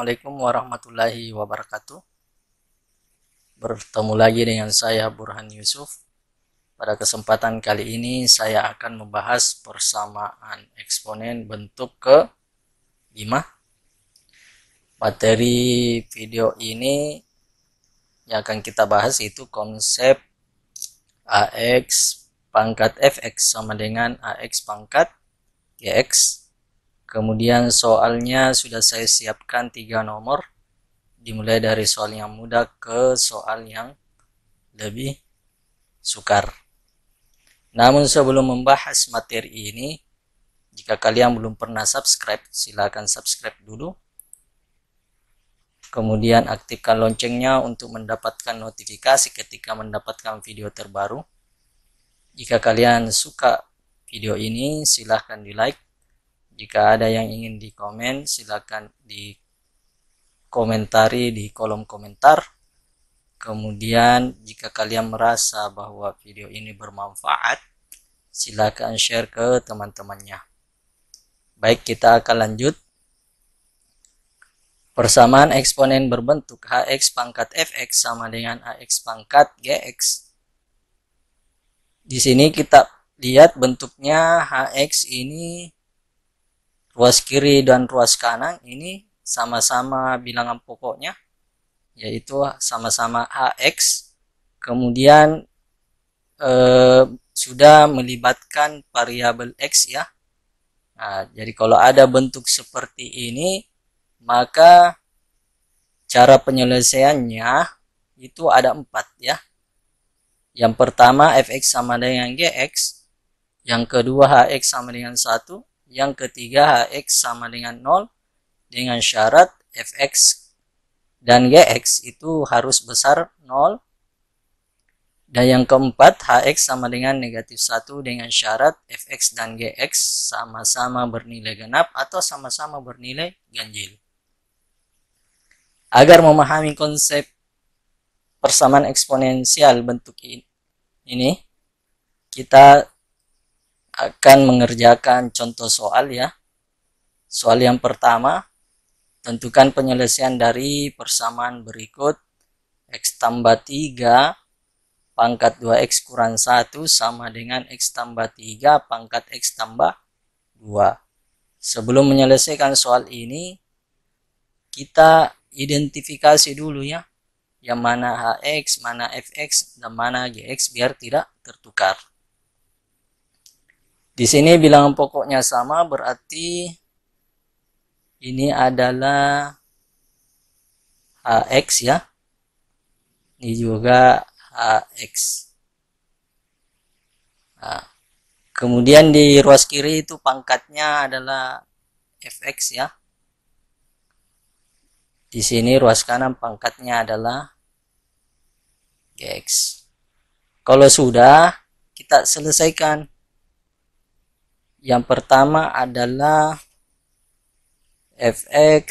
Assalamualaikum warahmatullahi wabarakatuh. Bertemu lagi dengan saya Burhan Yusuf. Pada kesempatan kali ini saya akan membahas persamaan eksponen bentuk ke-5. Materi video ini yang akan kita bahas itu konsep AX pangkat Fx sama dengan AX pangkat Gx. Kemudian soalnya sudah saya siapkan 3 nomor, dimulai dari soal yang mudah ke soal yang lebih sukar. Namun sebelum membahas materi ini, jika kalian belum pernah subscribe, silakan subscribe dulu. Kemudian aktifkan loncengnya untuk mendapatkan notifikasi ketika mendapatkan video terbaru. Jika kalian suka video ini, silahkan di like. Jika ada yang ingin di komen, silakan di komentari di kolom komentar. Kemudian jika kalian merasa bahwa video ini bermanfaat, silakan share ke teman-temannya. Baik, kita akan lanjut. Persamaan eksponen berbentuk Hx pangkat Fx sama dengan Ax pangkat Gx. Di sini kita lihat bentuknya Hx ini ruas kiri dan ruas kanan ini sama-sama bilangan pokoknya, yaitu sama-sama Hx. Kemudian sudah melibatkan variabel X ya. Nah, jadi kalau ada bentuk seperti ini, maka cara penyelesaiannya itu ada 4 ya. Yang pertama Fx sama dengan Gx, yang kedua Hx sama dengan 1, yang ketiga Hx sama dengan 0 dengan syarat Fx dan Gx itu harus besar 0. Dan yang keempat Hx sama dengan negatif 1 dengan syarat Fx dan Gx sama-sama bernilai genap atau sama-sama bernilai ganjil. Agar memahami konsep persamaan eksponensial bentuk ini, kita akan mengerjakan contoh soal ya. Soal yang pertama, tentukan penyelesaian dari persamaan berikut. X tambah 3 pangkat 2x kurang 1 sama dengan X tambah 3 pangkat X tambah 2. Sebelum menyelesaikan soal ini, kita identifikasi dulu ya, yang mana Hx, mana Fx, dan mana Gx biar tidak tertukar. Di sini bilangan pokoknya sama, berarti ini adalah Hx ya. Ini juga Hx. Nah, kemudian di ruas kiri itu pangkatnya adalah Fx ya. Di sini ruas kanan pangkatnya adalah Gx. Kalau sudah, kita selesaikan. Yang pertama adalah Fx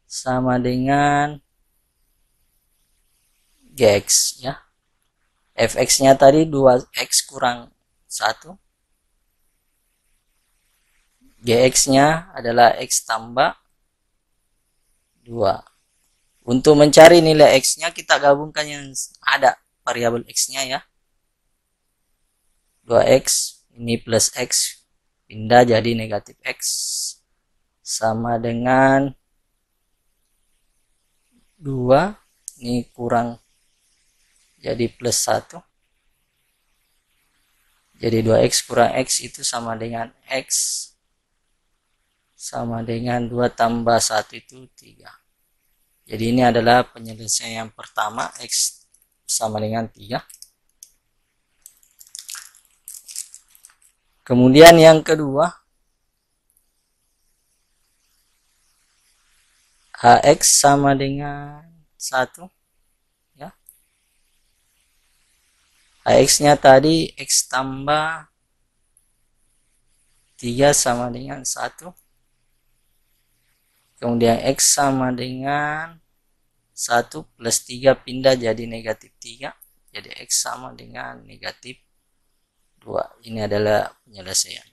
sama dengan Gx ya. Fx-nya tadi 2x kurang 1. Gx-nya adalah x tambah 2. Untuk mencari nilai x-nya kita gabungkan yang ada variabel x-nya ya. 2x ini plus x pindah jadi negatif x sama dengan 2, ini kurang jadi plus 1. Jadi 2x kurang x itu sama dengan x sama dengan 2 tambah 1 itu 3. Jadi ini adalah penyelesaian yang pertama, x sama dengan 3. Kemudian yang kedua, Hx sama dengan 1 ya. Hx-nya tadi x tambah 3 sama dengan 1. Kemudian x sama dengan 1 plus 3 pindah jadi negatif 3. Jadi x sama dengan negatif 2. Ini adalah penyelesaian.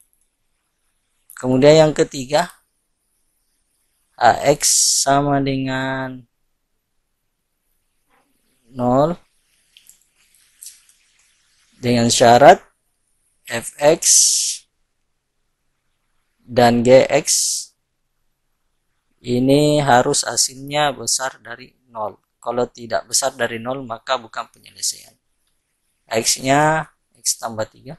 Kemudian yang ketiga, AX sama dengan 0 dengan syarat Fx dan Gx ini harus hasilnya besar dari 0. Kalau tidak besar dari 0 maka bukan penyelesaian. X-nya X tambah 3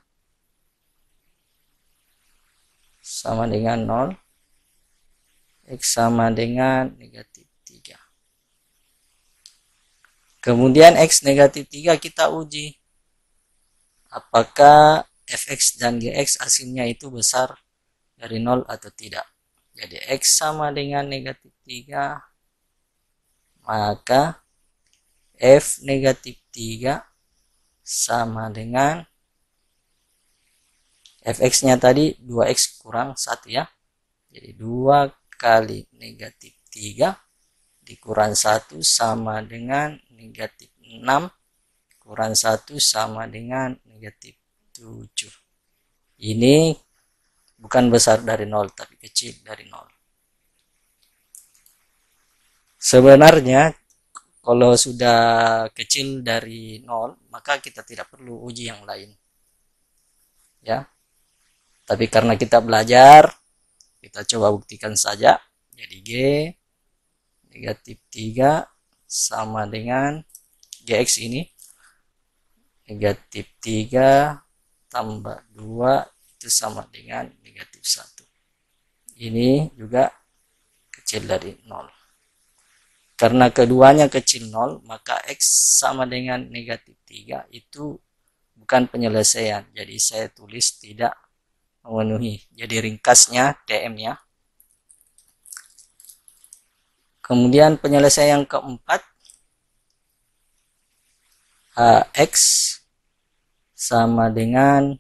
sama dengan 0. X sama dengan negatif 3. Kemudian X negatif 3 kita uji. Apakah Fx dan Gx hasilnya itu besar dari 0 atau tidak. Jadi X sama dengan negatif 3, maka F negatif 3 sama dengan Fx-nya tadi 2X kurang 1 ya. Jadi 2 kali negatif 3 dikurang 1 sama dengan negatif 6 kurang 1 sama dengan negatif 7. Ini bukan besar dari 0 tapi kecil dari 0. Sebenarnya kalau sudah kecil dari 0 maka kita tidak perlu uji yang lain. Ya. Tapi karena kita belajar, kita coba buktikan saja. Jadi G negatif 3 sama dengan Gx ini negatif 3 tambah 2 itu sama dengan negatif 1. Ini juga kecil dari 0. Karena keduanya kecil 0, maka X sama dengan negatif 3 itu bukan penyelesaian. Jadi saya tulis tidak memenuhi. Jadi ringkasnya TM ya. Kemudian penyelesaian keempat, X sama dengan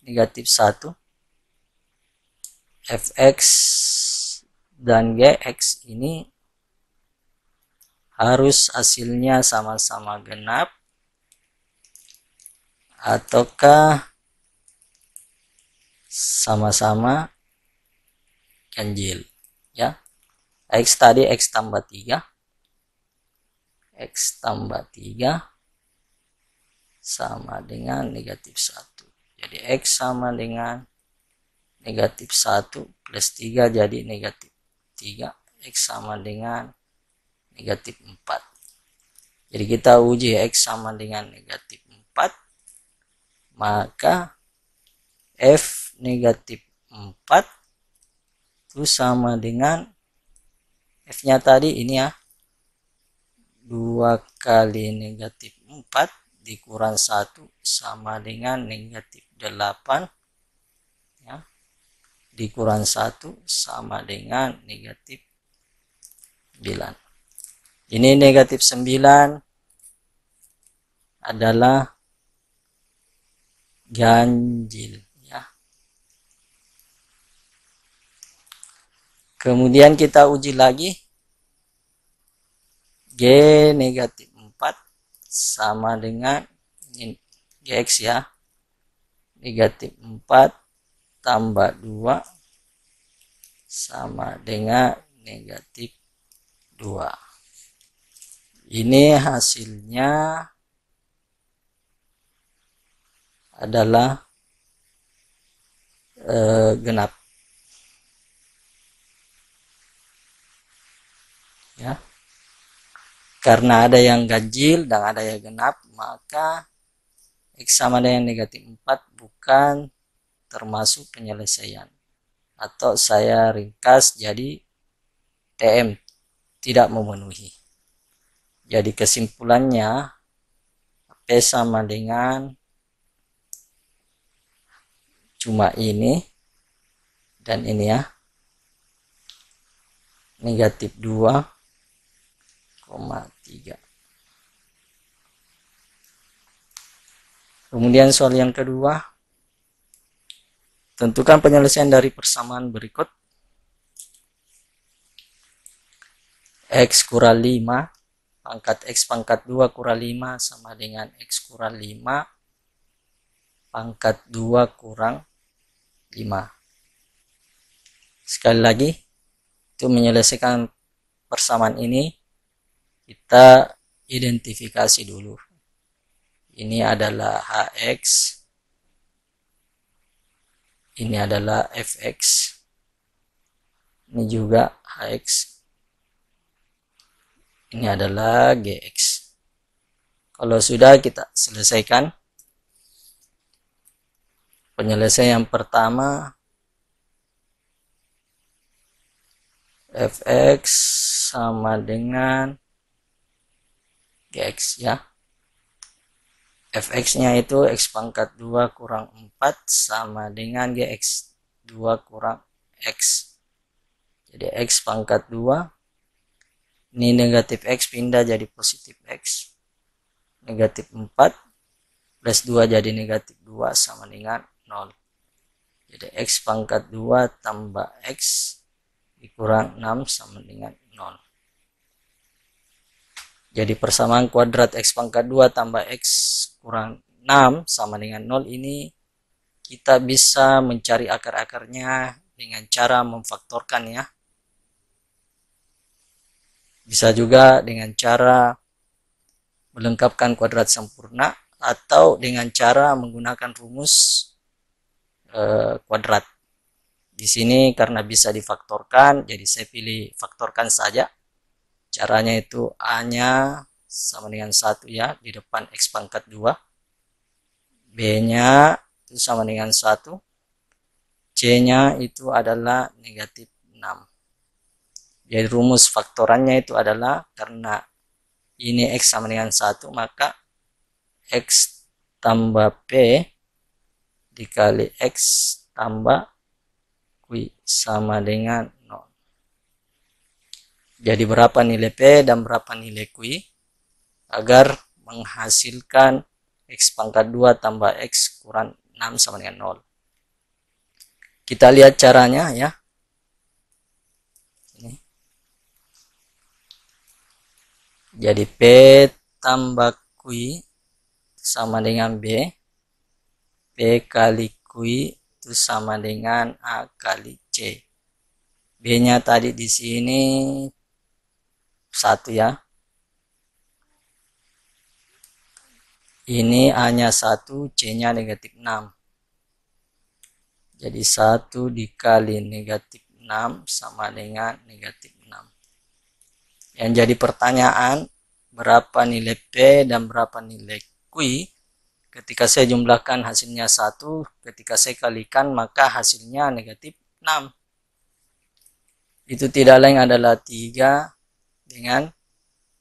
negatif 1. Fx dan Gx ini harus hasilnya sama-sama genap ataukah sama-sama ganjil ya. X tadi X tambah 3 X tambah 3 sama dengan negatif 1. Jadi X sama dengan negatif 1 plus 3 jadi negatif 3. X sama dengan negatif 4. Jadi kita uji X sama dengan negatif 4. Maka F negatif 4 itu sama dengan F-nya tadi ini ya. 2 kali negatif 4 dikurang 1 sama dengan negatif 8. Ya. Dikurang 1 sama dengan negatif 9. Ini negatif 9 adalah ganjil ya. Kemudian kita uji lagi. G negatif 4 sama dengan ini Gx ya. Negatif 4 tambah 2 sama dengan negatif 2. Ini hasilnya adalah genap ya. Karena ada yang ganjil dan ada yang genap, maka X sama dengan negatif 4 bukan termasuk penyelesaian. Atau saya ringkas jadi TM tidak memenuhi. Jadi kesimpulannya P sama dengan cuma ini dan ini ya. Negatif 2,3. Kemudian soal yang kedua, tentukan penyelesaian dari persamaan berikut. X kurang 5 pangkat X pangkat 2 kurang 5 sama dengan X kurang 5 pangkat 2 kurang 5. Sekali lagi, Untuk menyelesaikan persamaan ini, kita identifikasi dulu. Ini adalah hx, ini adalah fx, ini juga hx, ini adalah gx. Kalau sudah, kita selesaikan. Penyelesaian pertama, fx sama dengan gx ya. Fx-nya itu x pangkat 2 kurang 4 sama dengan gx 2 kurang x. Jadi x pangkat 2, ini negatif x pindah jadi positif x. Negatif 4 plus 2 jadi negatif 2 sama dengan 0. Jadi x pangkat 2 tambah x dikurang 6 sama dengan 0. Jadi persamaan kuadrat x pangkat 2 tambah x kurang 6 sama dengan 0 ini kita bisa mencari akar-akarnya dengan cara memfaktorkan ya. Bisa juga dengan cara melengkapkan kuadrat sempurna atau dengan cara menggunakan rumus kuadrat. Di sini karena bisa difaktorkan, jadi saya pilih faktorkan saja. Caranya itu A-nya sama dengan 1 ya, di depan x pangkat 2. B-nya itu sama dengan 1. C-nya itu adalah negatif 6. Jadi rumus faktorannya itu adalah karena ini x sama dengan 1, maka x tambah P dikali x tambah Q sama dengan 0. Jadi berapa nilai P dan berapa nilai Q agar menghasilkan x pangkat 2 tambah x kurang 6 sama dengan 0. Kita lihat caranya ya. Ini. Jadi P tambah Q sama dengan B. P kali Q itu sama dengan A kali C. B-nya tadi di sini 1 ya. Ini A-nya 1, C-nya negatif 6. Jadi 1 dikali negatif 6 sama dengan negatif 6. Yang jadi pertanyaan, berapa nilai P dan berapa nilai Q? Ketika saya jumlahkan hasilnya 1, ketika saya kalikan maka hasilnya negatif 6. Itu tidak lain adalah 3 dengan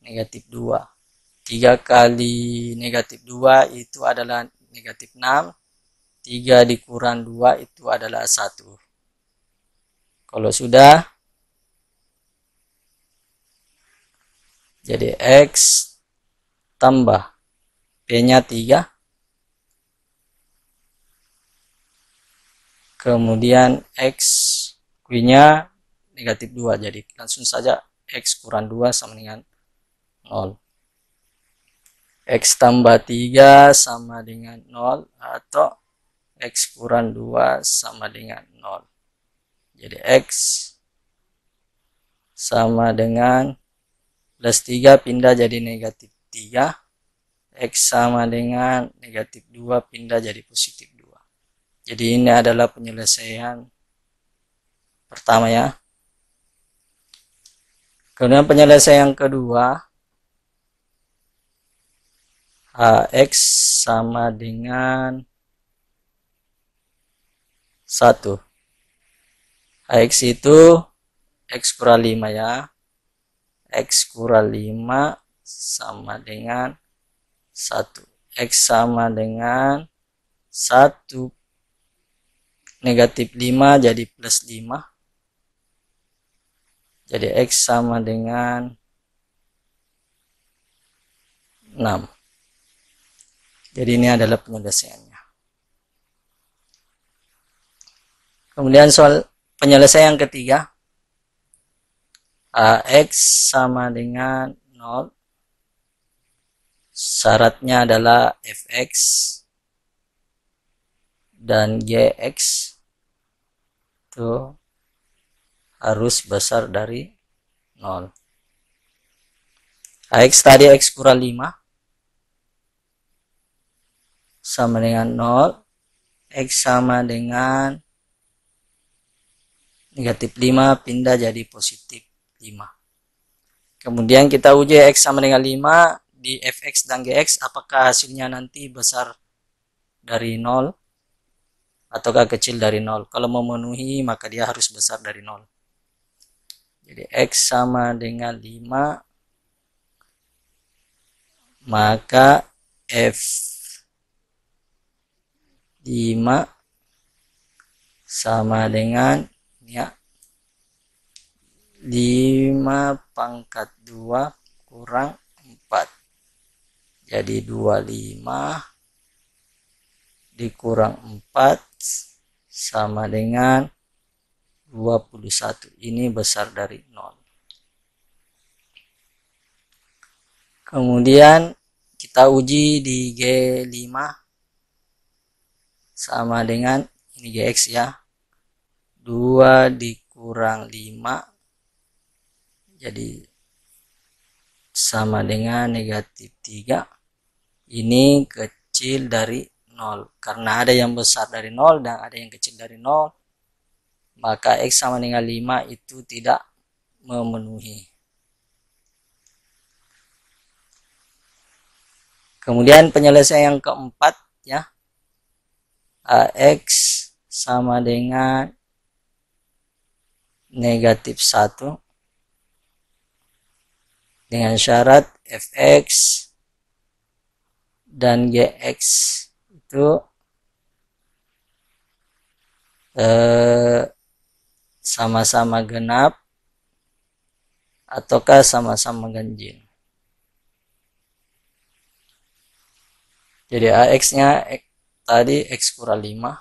negatif 2. 3 kali negatif 2 itu adalah negatif 6. 3 dikurang 2 itu adalah 1. Kalau sudah, jadi x tambah P-nya 3. Kemudian x Q-nya negatif 2. Jadi langsung saja x kurang 2 sama dengan 0. X tambah 3 sama dengan 0 atau x kurang 2 sama dengan 0. Jadi x sama dengan plus 3 pindah jadi negatif 3. X sama dengan negatif 2 pindah jadi positif 2. Jadi ini adalah penyelesaian pertama ya. Kemudian penyelesaian kedua, Hx sama dengan 1. Hx itu x kurang 5 ya. X kurang 5 sama dengan 1. X sama dengan 1 negatif 5 jadi plus 5. Jadi x sama dengan 6. Jadi ini adalah penyelesaiannya. Kemudian soal penyelesaian ketiga, Ax sama dengan 0. Syaratnya adalah fx dan gx itu harus besar dari 0. X tadi X kurang 5 sama dengan 0. X sama dengan negatif 5 pindah jadi positif 5. Kemudian kita uji X sama dengan 5 di fx dan gx, apakah hasilnya nanti besar dari 0 ataukah kecil dari 0. Kalau memenuhi maka dia harus besar dari 0. Jadi X sama dengan 5, maka F5 sama dengan ya 5 pangkat 2 kurang 4. Jadi 25 dikurang 4 sama dengan 21. Ini besar dari 0. Kemudian kita uji di G5 sama dengan ini Gx ya. 2 dikurang 5 jadi sama dengan negatif 3. Ini kecil dari 0. Karena ada yang besar dari 0 dan ada yang kecil dari 0, maka X sama dengan 5 itu tidak memenuhi. Kemudian penyelesaian yang keempat ya. AX sama dengan negatif 1 dengan syarat fx dan gx itu sama-sama genap ataukah sama-sama ganjil. Jadi AX-nya tadi X kurang 5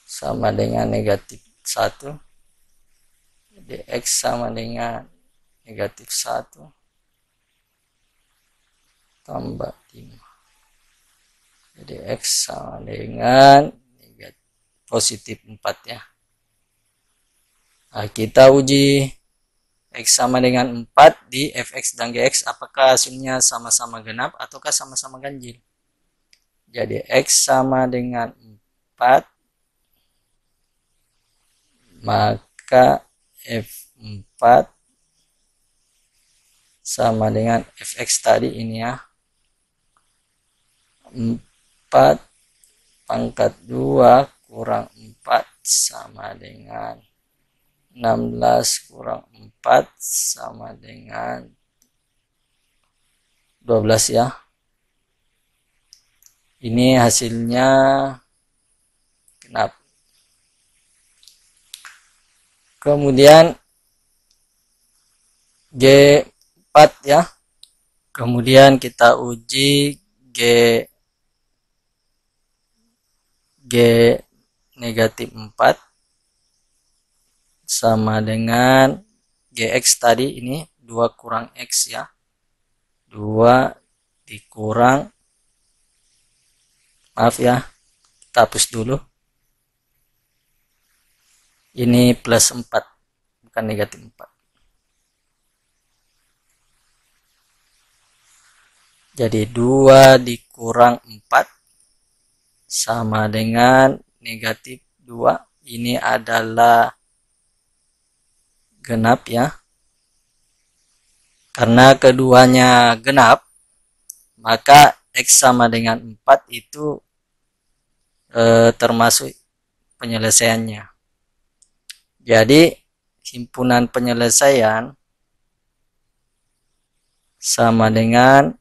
sama dengan negatif 1. Jadi X sama dengan negatif 1 tambah 5. Jadi X sama dengan positif 4 ya. Nah, kita uji X sama dengan 4 di fx dan gx, apakah hasilnya sama-sama genap ataukah sama-sama ganjil. Jadi X sama dengan 4, maka F4 sama dengan fx tadi ini ya. 4 pangkat 2 kurang 4 sama dengan 16 kurang 4 sama dengan 12 ya. Ini hasilnya genap. Kemudian G4 ya. Kemudian kita uji G negatif 4 sama dengan Gx tadi ini 2 kurang X ya. 2 dikurang, maaf ya, kita hapus dulu. Ini plus 4, bukan negatif 4. Jadi 2 dikurang 4 sama dengan negatif 2. Ini adalah genap ya. Karena keduanya genap, maka X sama dengan 4 itu termasuk penyelesaiannya. Jadi himpunan penyelesaian sama dengan,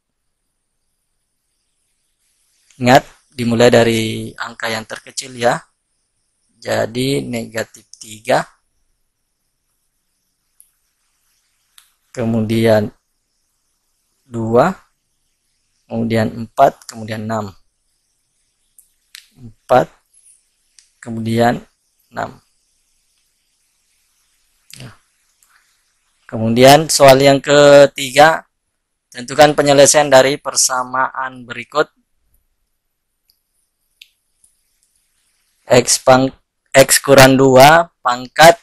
ingat dimulai dari angka yang terkecil ya. Jadi negatif 3, kemudian 2, kemudian 4, kemudian 6. 4, kemudian 6. Ya. Kemudian soal yang ketiga, tentukan penyelesaian dari persamaan berikut. X kurang 2 pangkat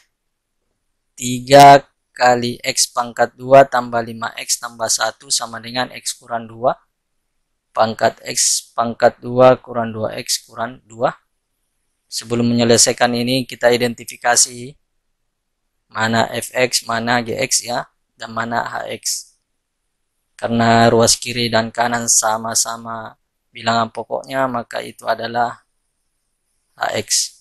3 kali X pangkat 2 tambah 5X tambah 1 sama dengan X kurang 2 pangkat X pangkat 2 kurang 2X kurang 2. Sebelum menyelesaikan ini kita identifikasi mana Fx, mana Gx ya, dan mana Hx. Karena ruas kiri dan kanan sama-sama bilangan pokoknya, maka itu adalah Hx.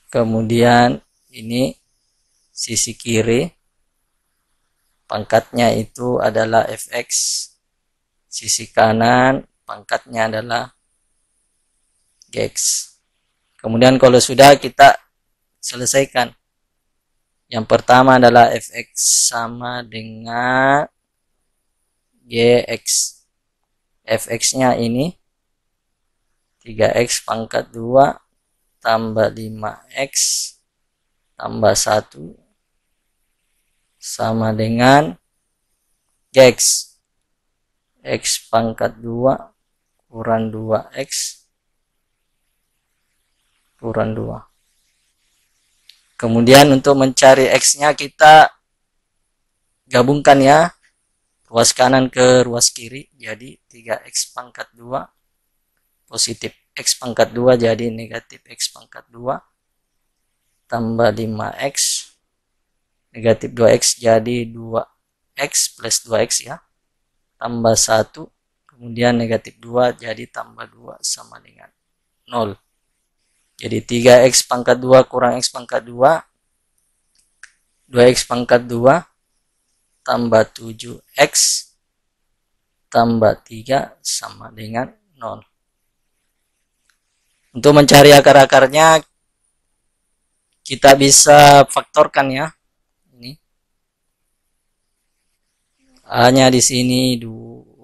Kemudian ini sisi kiri, pangkatnya itu adalah Fx. Sisi kanan, pangkatnya adalah Gx. Kemudian kalau sudah, kita selesaikan. Yang pertama adalah Fx sama dengan Gx. Fx-nya ini 3x pangkat 2 tambah 5x tambah 1 sama dengan Gx. X pangkat 2 kurang 2x kurang 2. Kemudian untuk mencari X-nya kita gabungkan ya, ruas kanan ke ruas kiri, jadi 3x pangkat 2 positif X pangkat 2 jadi negatif X pangkat 2 tambah 5x negatif 2x jadi 2x plus 2x ya, tambah 1, kemudian negatif 2 jadi tambah 2 sama dengan 0. Jadi 3x pangkat 2 kurang x pangkat 2, 2x pangkat 2 tambah 7x tambah 3 sama dengan 0. Untuk mencari akar-akarnya kita bisa faktorkan ya. Ini A-nya di sini 2,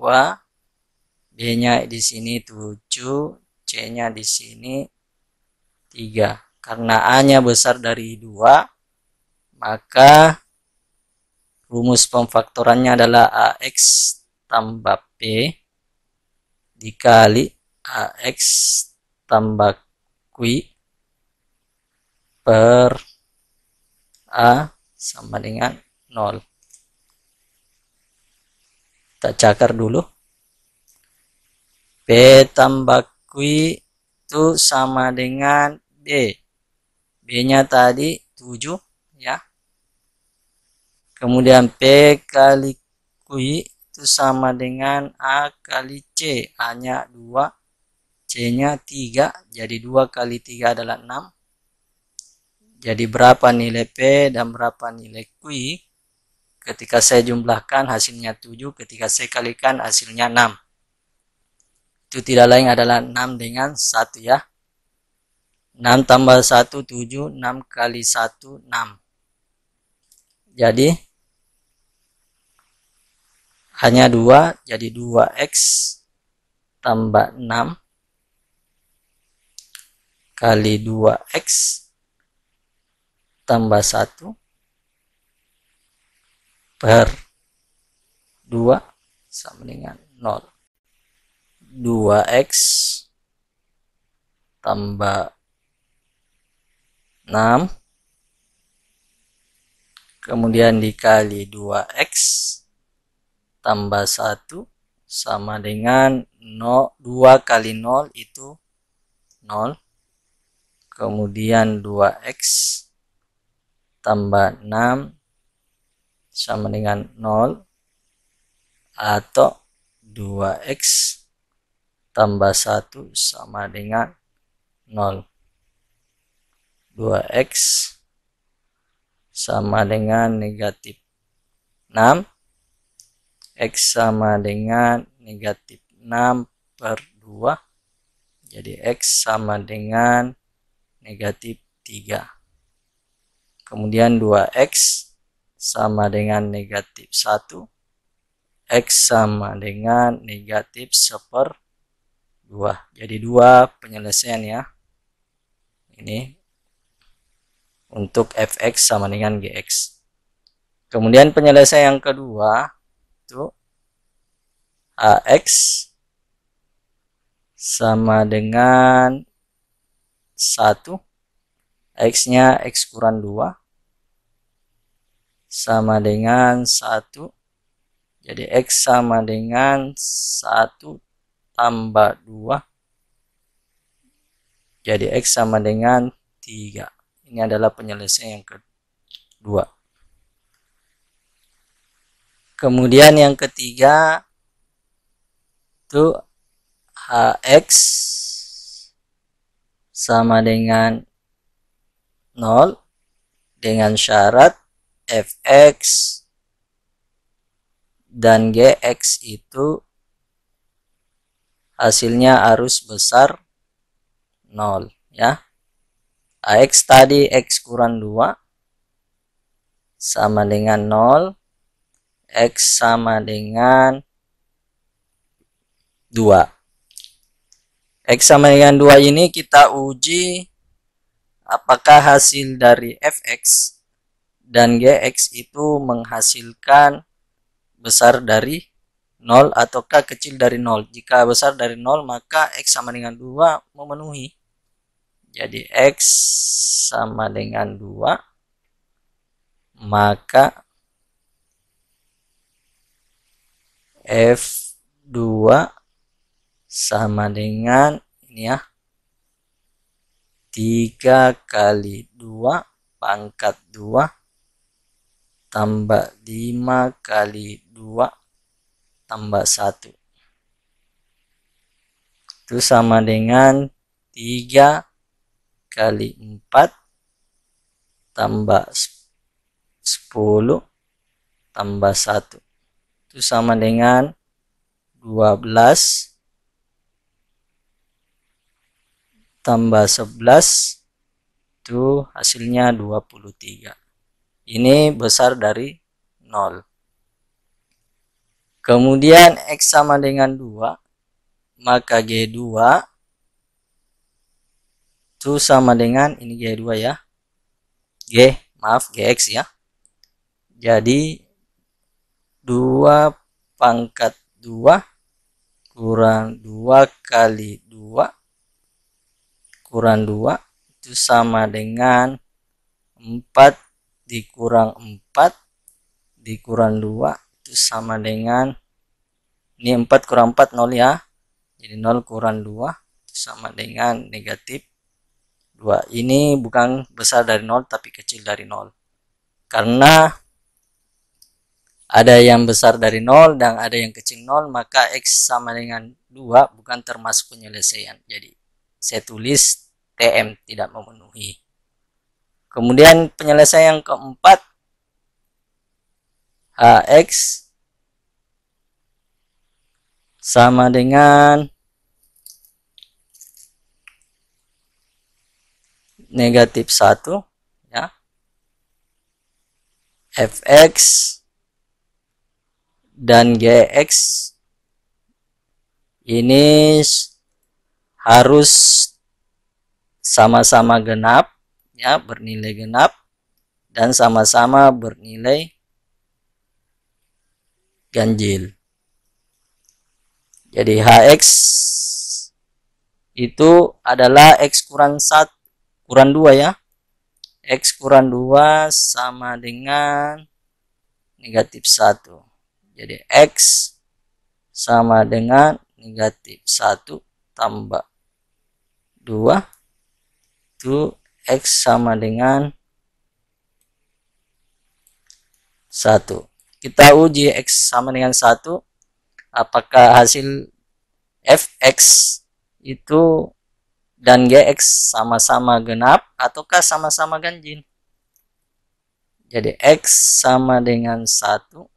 B-nya di sini 7, C-nya di sini 3. Karena A-nya besar dari 2, maka rumus pemfaktorannya adalah AX tambah P dikali AX tambah Q per A sama dengan 0. Kita cakar dulu. P tambah Q itu sama dengan B. B-nya tadi 7 ya. Kemudian P kali Q itu sama dengan A kali C. A-nya 2, C-nya 3. Jadi 2 kali 3 adalah 6. Jadi berapa nilai P dan berapa nilai Q? Ketika saya jumlahkan hasilnya 7. Ketika saya kalikan hasilnya 6. Itu tidak lain adalah 6 dengan 1 ya. 6 tambah 1, 7. 6 kali 1, 6. Jadi hanya 2, jadi 2x tambah 6 kali 2x tambah 1 per 2 sama dengan 0. 2x tambah 6 kemudian dikali 2x tambah 1 sama dengan 0, 2 kali 0 itu 0. Kemudian 2x tambah 6 sama dengan 0 atau 2x tambah 1 sama dengan 0. 2x sama dengan negatif 6. X sama dengan negatif 6 per 2. Jadi X sama dengan negatif 3. Kemudian 2X sama dengan negatif 1. X sama dengan negatif 1/2. Jadi 2 penyelesaian ya. Ini untuk Fx sama dengan Gx. Kemudian penyelesaian yang kedua itu Ax sama dengan 1. X-nya X kurang 2 sama dengan 1. Jadi X sama dengan 1 tambah 2. Jadi X sama dengan 3. Ini adalah penyelesaian yang kedua. Kemudian yang ketiga itu HX sama dengan 0 dengan syarat Fx dan Gx itu hasilnya harus besar 0 ya. AX tadi X kurang 2 sama dengan 0, X sama dengan 2. X sama dengan 2 ini kita uji apakah hasil dari Fx dan Gx itu menghasilkan besar dari 0 ataukah kecil dari 0. Jika besar dari 0 maka X sama dengan 2 memenuhi. Jadi X sama dengan 2 maka F2 sama dengan ini ya, 3 kali 2 pangkat 2 tambah 5 kali 2 tambah 1. Itu sama dengan 3 kali 4 tambah 10 tambah 1. Itu sama dengan 12 tambah 11. Itu hasilnya 23. Ini besar dari 0. Kemudian X sama dengan 2, maka G2 itu sama dengan ini G2 ya. Gx ya. Jadi 2 pangkat 2 kurang 2 kali 2 kurang 2 itu sama dengan 4 dikurang 4 dikurang 2 itu sama dengan ini 4 kurang 4 0 ya. Jadi 0 kurang 2 itu sama dengan negatif 2. Ini bukan besar dari 0 tapi kecil dari 0. Karena ada yang besar dari 0 dan ada yang kecil 0, maka X sama dengan 2 bukan termasuk penyelesaian. Jadi saya tulis TM tidak memenuhi. Kemudian penyelesaian yang keempat, HX sama dengan negatif 1 ya. Fx dan Gx ini harus sama-sama genap ya, bernilai genap dan sama-sama bernilai ganjil. Jadi HX itu adalah X kurang 1 kurang 2 ya. X kurang 2 sama dengan negatif 1. Jadi X sama dengan negatif 1 tambah 2 itu X sama dengan 1. Kita uji X sama dengan 1, apakah hasil Fx itu dan Gx sama-sama genap ataukah sama-sama ganjil. Jadi X sama dengan 1,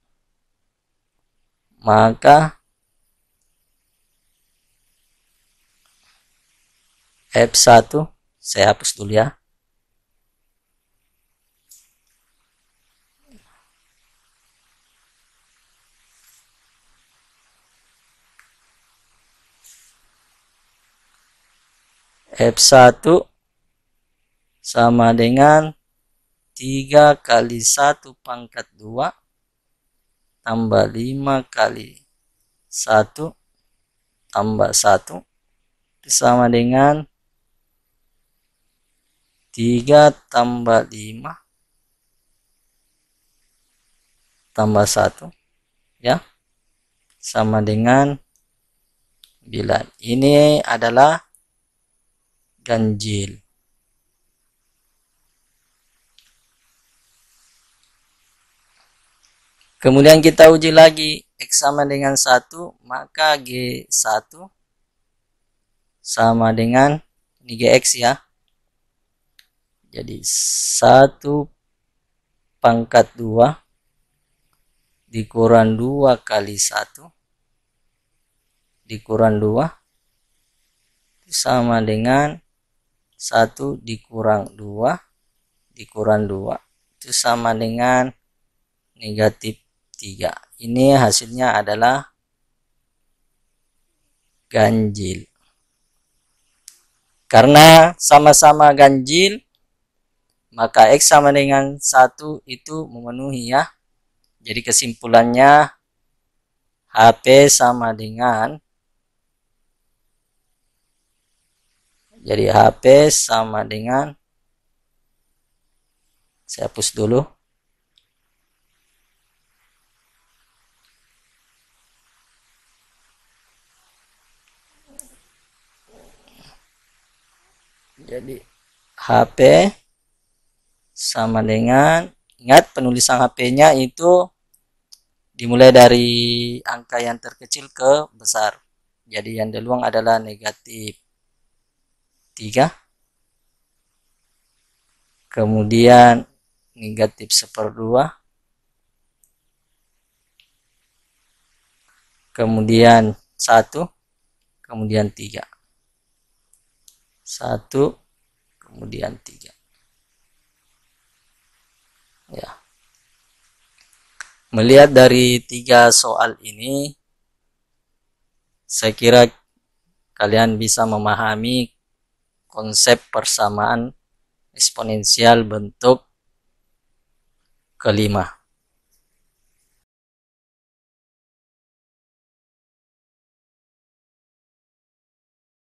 maka F1 saya hapus dulu ya. F1 sama dengan 3 kali 1 pangkat 2 tambah 5 kali 1 tambah 1 sama dengan 3 tambah 5 tambah 1 ya, sama dengan 9. Ini adalah ganjil. Kemudian kita uji lagi X sama dengan 1, maka G1 sama dengan ini GX ya. Jadi 1 pangkat 2 dikurang 2 kali 1 dikurang 2 sama dengan 1 dikurang 2 dikurang 2 itu sama dengan negatif 3. Ini hasilnya adalah ganjil. Karena sama-sama ganjil, maka X sama dengan 1 itu memenuhi ya. Jadi kesimpulannya HP sama dengan saya hapus dulu. Jadi HP sama dengan, ingat penulisan HP-nya itu dimulai dari angka yang terkecil ke besar. Jadi yang diluang adalah negatif 3. Kemudian negatif 1/2. Kemudian 1. Kemudian 3. 1. Kemudian 3. Ya. Melihat dari 3 soal ini, saya kira kalian bisa memahami konsep persamaan eksponensial bentuk kelima.